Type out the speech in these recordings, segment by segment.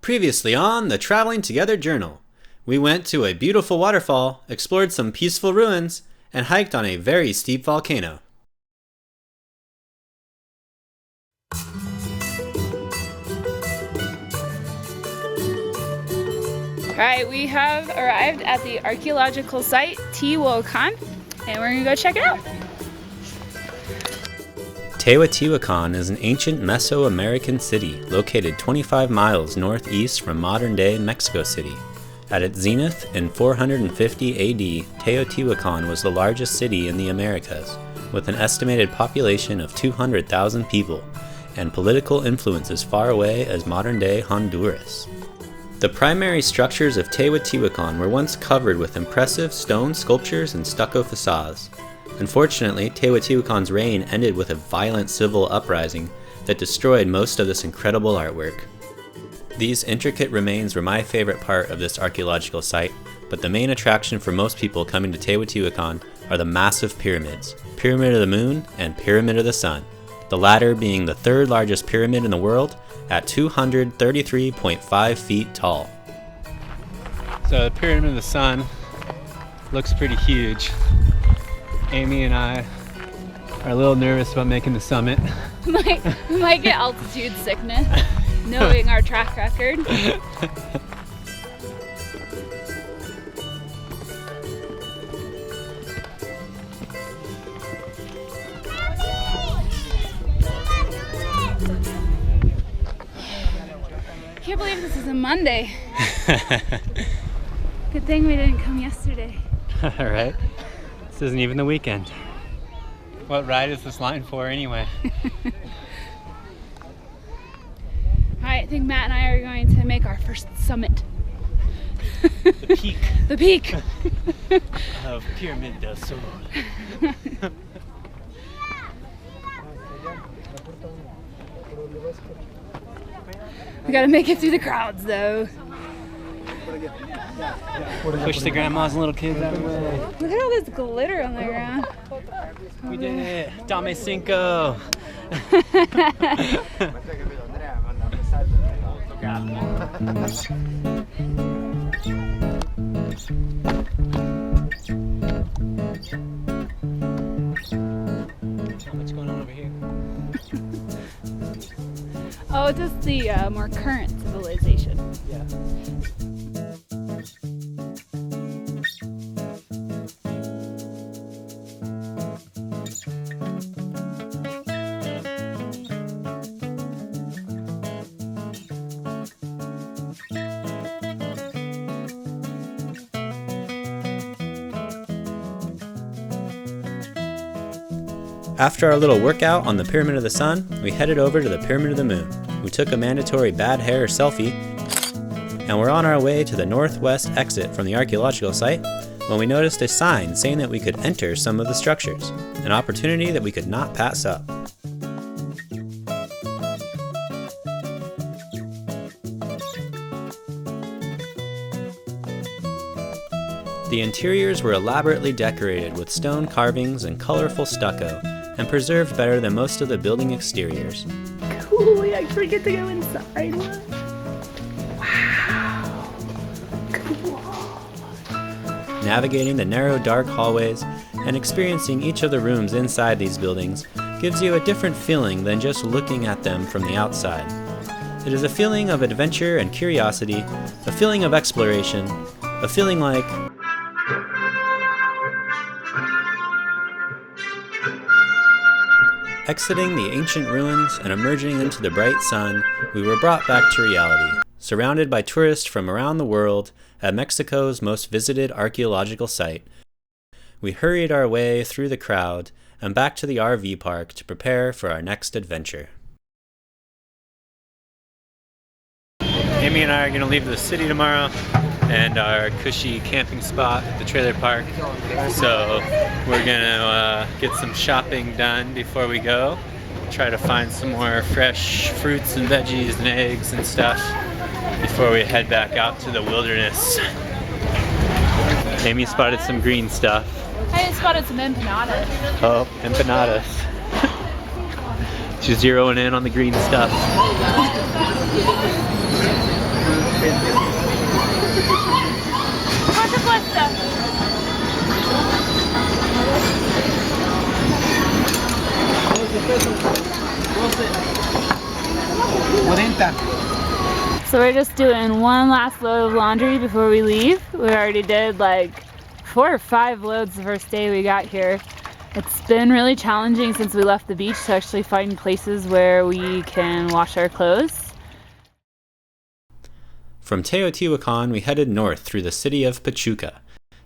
Previously on the Traveling Together Journal, we went to a beautiful waterfall, explored some peaceful ruins, and hiked on a very steep volcano. Alright, we have arrived at the archaeological site Teotihuacan, and we're gonna go check it out. Teotihuacan is an ancient Mesoamerican city located 25 miles northeast from modern-day Mexico City. At its zenith in 450 AD, Teotihuacan was the largest city in the Americas, with an estimated population of 200,000 people, and political influence as far away as modern-day Honduras. The primary structures of Teotihuacan were once covered with impressive stone sculptures and stucco facades. Unfortunately, Teotihuacan's reign ended with a violent civil uprising that destroyed most of this incredible artwork. These intricate remains were my favorite part of this archaeological site, but the main attraction for most people coming to Teotihuacan are the massive pyramids, Pyramid of the Moon and Pyramid of the Sun, the latter being the third largest pyramid in the world at 233.5 feet tall. So the Pyramid of the Sun looks pretty huge. Amy and I are a little nervous about making the summit. We might get altitude sickness, knowing our track record. Can't believe this is a Monday. Good thing we didn't come yesterday. All right. This isn't even the weekend. What ride is this line for anyway? Alright, I think Matt and I are going to make our first summit. The peak. The peak! Of Pyramid del Sol. We gotta make it through the crowds though. Push the grandmas and little kids out of the way. Look at all this glitter on the ground. We did it. Dame cinco. What's going on over here? Oh, it's just the more current civilization. Yeah. After our little workout on the Pyramid of the Sun, we headed over to the Pyramid of the Moon. We took a mandatory bad hair selfie, and we're on our way to the northwest exit from the archaeological site when we noticed a sign saying that we could enter some of the structures, an opportunity that we could not pass up. The interiors were elaborately decorated with stone carvings and colorful stucco, and preserved better than most of the building exteriors. Cool, we actually get to go inside. Wow. Cool. Navigating the narrow, dark hallways and experiencing each of the rooms inside these buildings gives you a different feeling than just looking at them from the outside. It is a feeling of adventure and curiosity, a feeling of exploration, a feeling like exiting the ancient ruins and emerging into the bright sun, we were brought back to reality, surrounded by tourists from around the world at Mexico's most visited archaeological site. We hurried our way through the crowd and back to the RV park to prepare for our next adventure. Amy and I are going to leave the city tomorrow and our cushy camping spot at the trailer park. So we're going to get some shopping done before we go. Try to find some more fresh fruits and veggies and eggs and stuff before we head back out to the wilderness. Amy spotted some green stuff. I just spotted some empanadas. Oh, empanadas. She's zeroing in on the green stuff. ¿Cuánto cuesta? So we're just doing one last load of laundry before we leave. We already did like 4 or 5 loads the first day we got here. It's been really challenging since we left the beach to actually find places where we can wash our clothes. From Teotihuacan, we headed north through the city of Pachuca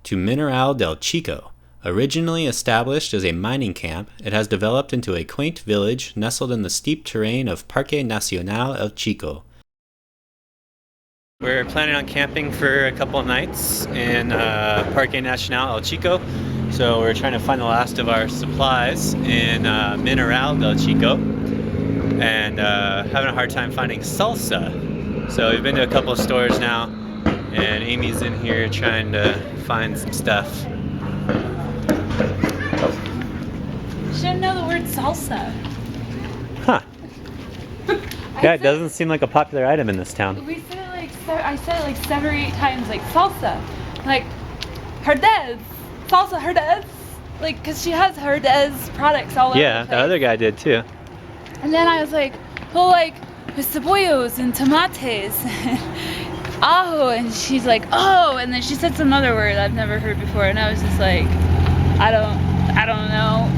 to Mineral del Chico. Originally established as a mining camp, it has developed into a quaint village nestled in the steep terrain of Parque Nacional el Chico. We're planning on camping for a couple of nights in Parque Nacional el Chico. So we're trying to find the last of our supplies in Mineral del Chico and having a hard time finding salsa. So we've been to a couple of stores now and Amy's in here trying to find some stuff. You should know the word salsa. Huh. Yeah, it doesn't seem like a popular item in this town. We said it like, I said it like 7 or 8 times, like salsa. Like, Herdez. Salsa Herdez. Like, because she has Herdez products all over Yeah, the the other guy did too. And then I was like, well, like, with cebollos and tomates and ajo. And she's like, oh. And then she said some other word I've never heard before. And I was just like, I don't know.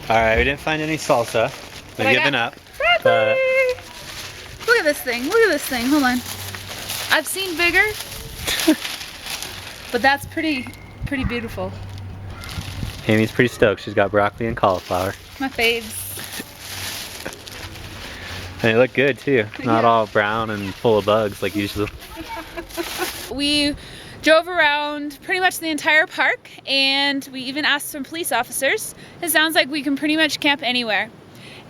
Alright, we didn't find any salsa. We've given up. Broccoli! Look at this thing. Look at this thing. Hold on. I've seen bigger. But that's pretty beautiful. Amy's pretty stoked. She's got broccoli and cauliflower. My faves. And they look good too. Not Yeah. all brown and full of bugs like usual. We drove around pretty much the entire park, and we even asked some police officers. It sounds like we can pretty much camp anywhere.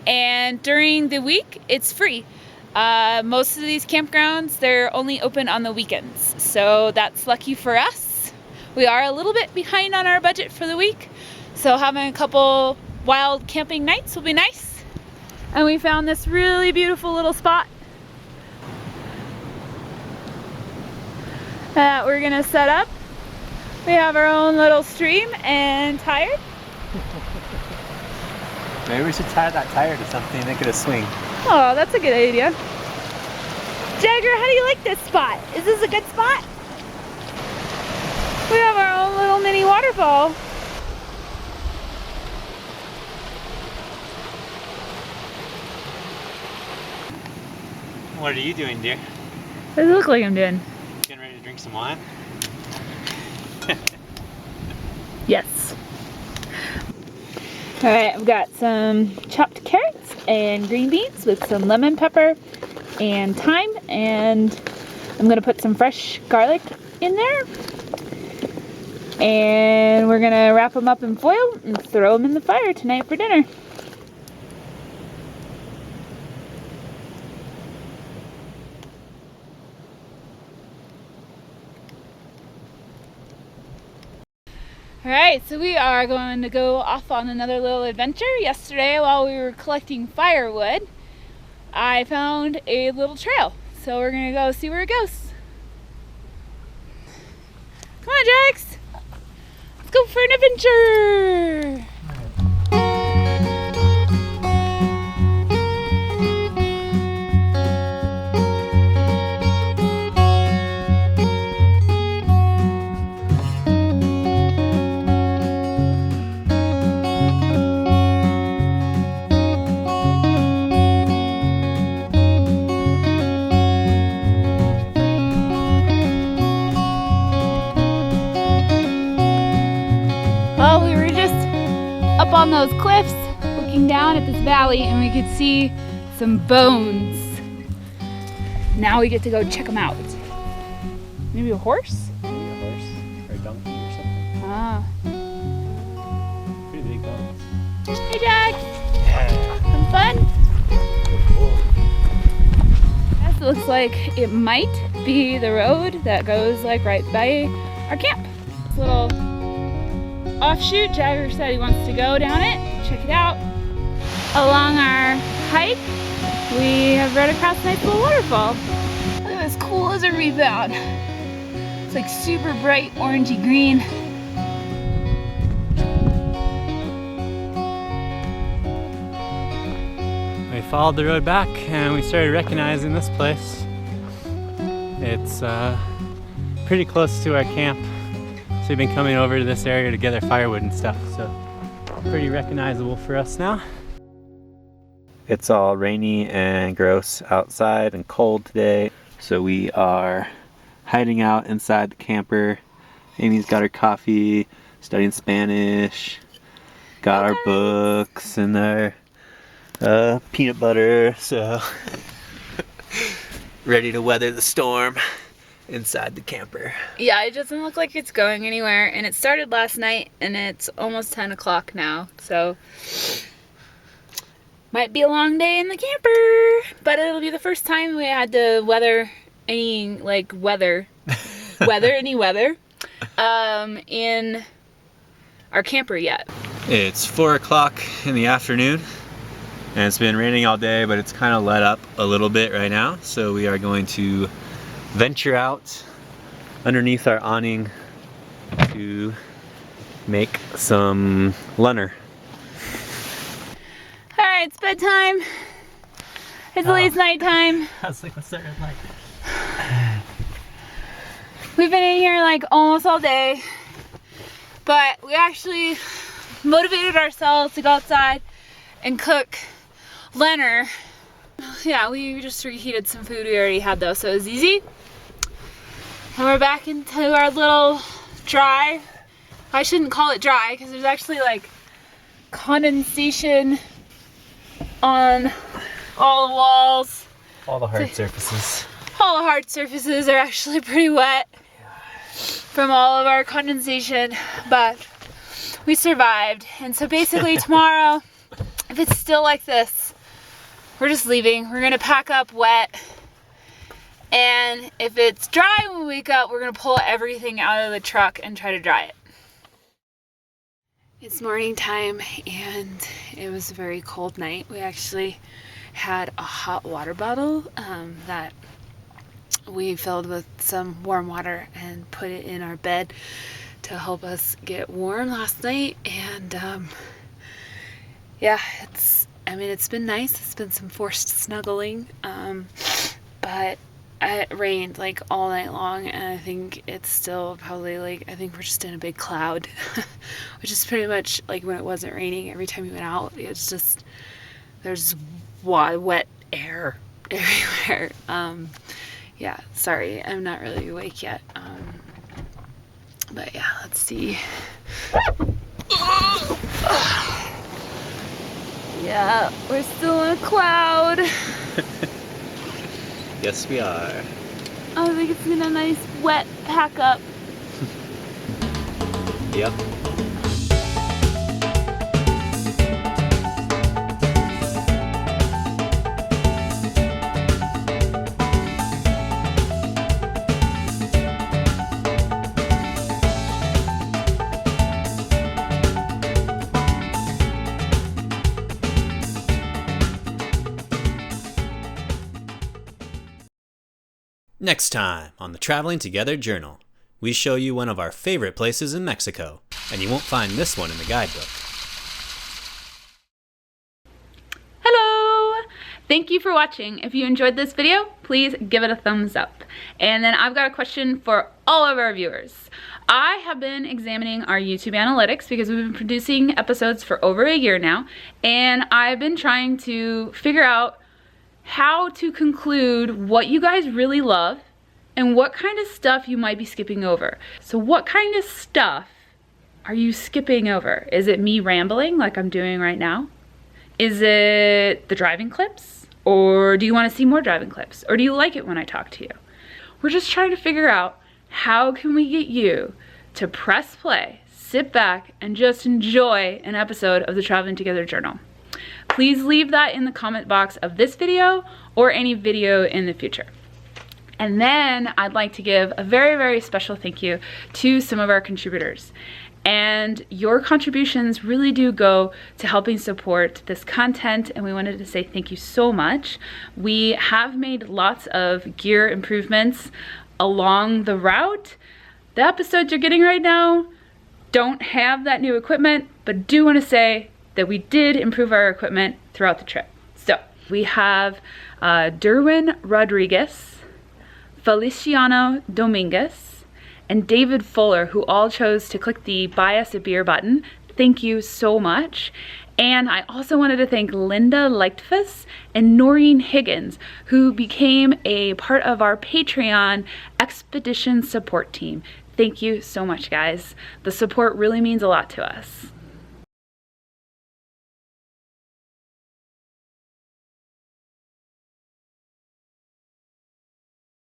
And during the week, it's free. Most of these campgrounds, they're only open on the weekends. So that's lucky for us. We are a little bit behind on our budget for the week. So having a couple wild camping nights will be nice. And we found this really beautiful little spot that we're gonna set up. We have our own little stream and tire. Maybe we should tie that tire to something and make it a swing. Oh, that's a good idea. Jagger, how do you like this spot? Is this a good spot? We have our own little mini waterfall. What are you doing, dear? What does it look like I'm doing? Getting ready to drink some wine? Yes. All right, I've got some chopped carrots and green beans with some lemon pepper and thyme, and I'm gonna put some fresh garlic in there. And we're gonna wrap them up in foil and throw them in the fire tonight for dinner. Alright, so we are going to go off on another little adventure. Yesterday, while we were collecting firewood, I found a little trail. So we're going to go see where it goes. Come on, Jax! Let's go for an adventure! Well, we were just up on those cliffs looking down at this valley, and we could see some bones. Now we get to go check them out. Maybe a horse? Maybe a horse or a donkey or something. Ah. Pretty big bones. Hey, Jax! Yeah. Some fun? Cool. This looks like it might be the road that goes like right by our camp. This little offshoot, Jagger said he wants to go down it, check it out. Along our hike, we have run across a nice little waterfall. Look at this, cool as a rebound. It's like super bright orangey green. We followed the road back and we started recognizing this place. It's pretty close to our camp, so we've been coming over to this area to gather firewood and stuff, so pretty recognizable for us now. It's all rainy and gross outside and cold today, so we are hiding out inside the camper. Amy's got her coffee, studying Spanish, got our books and our peanut butter, so ready to weather the storm inside the camper. Yeah, it doesn't look like it's going anywhere, and it started last night and it's almost 10 o'clock now, so might be a long day in the camper, but it'll be the first time we had to weather any weather in our camper yet. It's 4 o'clock in the afternoon and it's been raining all day, but it's kind of let up a little bit right now, so we are going to venture out underneath our awning to make some lunner. Alright, it's bedtime. It's at least nighttime. I was like, what's that red light? We've been in here like almost all day, but we actually motivated ourselves to go outside and cook lunner. Yeah, we just reheated some food we already had though, so it was easy. And we're back into our little dry. I shouldn't call it dry because there's actually like condensation on all the walls. All the hard surfaces. All the hard surfaces are actually pretty wet from all of our condensation, but we survived. And so basically tomorrow, if it's still like this, we're just leaving. We're gonna pack up wet, and if it's dry when we wake up, we're gonna pull everything out of the truck and try to dry it. It's morning time and it was a very cold night. We actually had a hot water bottle that we filled with some warm water and put it in our bed to help us get warm last night. And yeah, it's been nice. It's been some forced snuggling, but it rained like all night long, and I think it's still probably like, I think we're just in a big cloud, which is pretty much like when it wasn't raining. Every time you went out, it's just, there's wet air everywhere. Yeah, sorry, I'm not really awake yet. But yeah, let's see. Yeah, we're still in a cloud. Yes, we are. I think it's been a nice wet pack up. Yep. Next time on the Traveling Together Journal, we show you one of our favorite places in Mexico, and you won't find this one in the guidebook. Hello! Thank you for watching. If you enjoyed this video, please give it a thumbs up. And then I've got a question for all of our viewers. I have been examining our YouTube analytics because we've been producing episodes for over a year now, and I've been trying to figure out how to conclude what you guys really love and what kind of stuff you might be skipping over. So what kind of stuff are you skipping over? Is it me rambling like I'm doing right now? Is it the driving clips? Or do you want to see more driving clips? Or do you like it when I talk to you? We're just trying to figure out how can we get you to press play, sit back, and just enjoy an episode of the Traveling Together Journal. Please leave that in the comment box of this video or any video in the future. And then I'd like to give a very, very special thank you to some of our contributors. And your contributions really do go to helping support this content, and we wanted to say thank you so much. We have made lots of gear improvements along the route. The episodes you're getting right now don't have that new equipment, but do want to say that we did improve our equipment throughout the trip. So we have Derwin Rodriguez, Feliciano Dominguez, and David Fuller, who all chose to click the buy us a beer button. Thank you so much. And I also wanted to thank Linda Leichtfuss and Noreen Higgins, who became a part of our Patreon expedition support team. Thank you so much, guys. The support really means a lot to us.